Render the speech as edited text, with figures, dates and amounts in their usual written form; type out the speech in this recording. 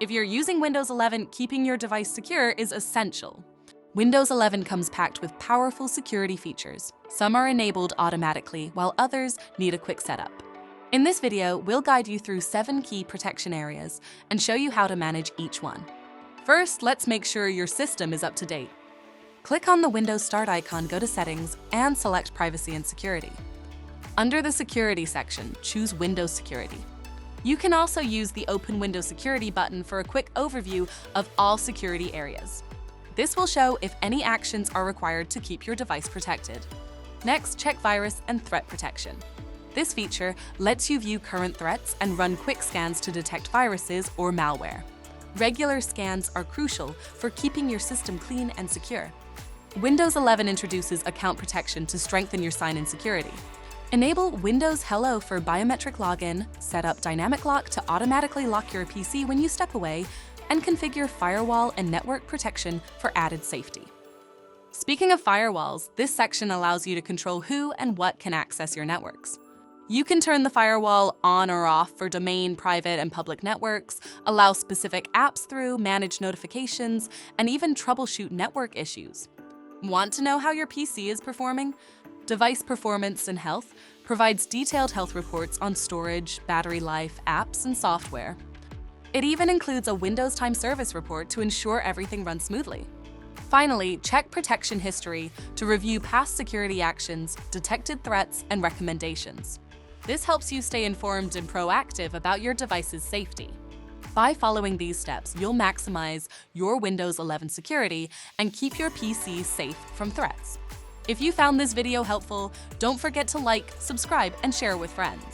If you're using Windows 11, keeping your device secure is essential. Windows 11 comes packed with powerful security features. Some are enabled automatically, while others need a quick setup. In this video, we'll guide you through 7 key protection areas and show you how to manage each one. First, let's make sure your system is up to date. Click on the Windows Start icon, go to Settings, and select Privacy and Security. Under the Security section, choose Windows Security. You can also use the Open Windows Security button for a quick overview of all security areas. This will show if any actions are required to keep your device protected. Next, check Virus and Threat Protection. This feature lets you view current threats and run quick scans to detect viruses or malware. Regular scans are crucial for keeping your system clean and secure. Windows 11 introduces account protection to strengthen your sign-in security. Enable Windows Hello for biometric login, set up Dynamic Lock to automatically lock your PC when you step away, and configure firewall and network protection for added safety. Speaking of firewalls, this section allows you to control who and what can access your networks. You can turn the firewall on or off for domain, private, and public networks, allow specific apps through, manage notifications, and even troubleshoot network issues. Want to know how your PC is performing? Device Performance and Health provides detailed health reports on storage, battery life, apps, and software. It even includes a Windows Time Service report to ensure everything runs smoothly. Finally, check Protection History to review past security actions, detected threats, and recommendations. This helps you stay informed and proactive about your device's safety. By following these steps, you'll maximize your Windows 11 security and keep your PC safe from threats. If you found this video helpful, don't forget to like, subscribe, and share with friends.